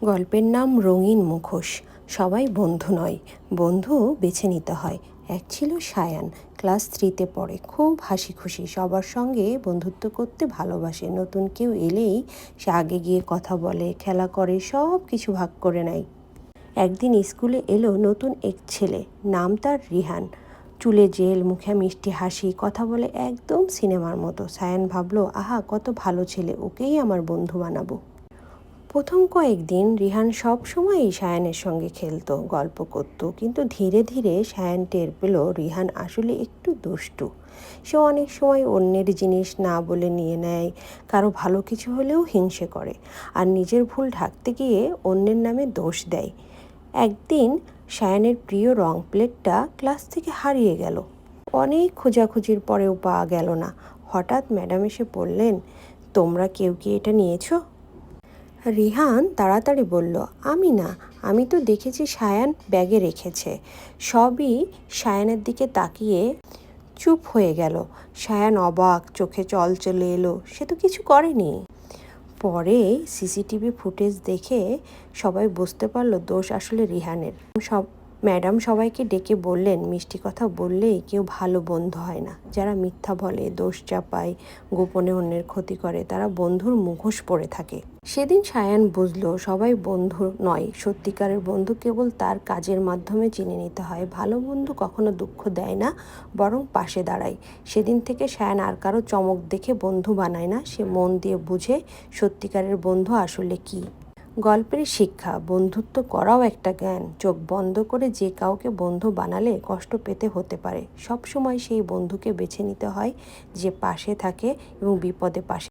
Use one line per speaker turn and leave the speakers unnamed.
গল্পের নাম রঙিন মুখোশ। সবাই বন্ধু নয়, বন্ধু বেছে নিতে হয়। এক ছিল সায়ান, ক্লাস 3-তে পড়ে, খুব হাসি খুশি, সবার সঙ্গে বন্ধুত্ব করতে ভালোবাসে। নতুন কেউ এলেই সে আগে গিয়ে কথা বলে, খেলা করে, সব কিছু ভাগ করে নেয়। একদিন স্কুলে এলো নতুন এক ছেলে, নাম তার রিহান। চুলে জেল, মুখে মিষ্টি হাসি, কথা বলে একদম সিনেমার মতো। সায়ান ভাবলো, আহা কত ভালো ছেলে, ওকেই আমার বন্ধু বানাবো। প্রথম কয়েকদিন রিহান সব সময়ই সায়ানের সঙ্গে খেলতো, গল্প করত, কিন্তু ধীরে ধীরে সায়ান টের পেল রিহান আসলে একটু দুষ্টু। সে অনেক সময় অন্যের জিনিস না বলে নিয়ে নেয়, কারো ভালো কিছু হলেও হিংসে করে, আর নিজের ভুল ঢাকতে গিয়ে অন্যের নামে দোষ দেয়। একদিন সায়ানের প্রিয় রং প্লেটটা ক্লাস থেকে হারিয়ে গেল। অনেক খোঁজাখুঁজির পরেও পাওয়া গেল না। হঠাৎ ম্যাডাম এসে বললেন, তোমরা কেউ কি এটা নিয়েছো? রিহান তাড়াতাড়ি বলল, আমি না, আমি তো দেখেছি সায়ান ব্যাগে রেখেছে। সবই সায়ানের দিকে তাকিয়ে চুপ হয়ে গেল। সায়ান অবাক, চোখে জল চলে এলো, সে তো কিছু করেনি। পরে সিসিটিভি ফুটেজ দেখে সবাই বুঝতে পারলো দোষ আসলে রিহানের। ম্যাডাম সবাইকে ডেকে বললেন, মিষ্টি কথা বললেই কেউ ভালো বন্ধু হয় না। যারা মিথ্যা বলে, দোষ চাপায়, গোপনে অন্যের ক্ষতি করে, তারা বন্ধুর মুখোশ পরে থাকে। সেদিন সায়ান বুঝলো, সবাই বন্ধু নয়, সত্যিকারের বন্ধু কেবল তার কাজের মাধ্যমে চিনে নিতে হয়। ভালো বন্ধু কখনো দুঃখ দেয় না, বরং পাশে দাঁড়ায়। সেদিন থেকে সায়ান আর কারো চমক দেখে বন্ধু বানায় না, সে মন দিয়ে বুঝে সত্যিকারের বন্ধু আসলে কী। গল্পের শিক্ষা, বন্ধুত্ব করাও একটা জ্ঞান। চোখ বন্ধ করে যে কাউকে বন্ধু বানালে কষ্ট পেতে হতে পারে, সব সময় সেই বন্ধুকে বেছে নিতে হয় যে পাশে থাকে এবং বিপদে পাশে।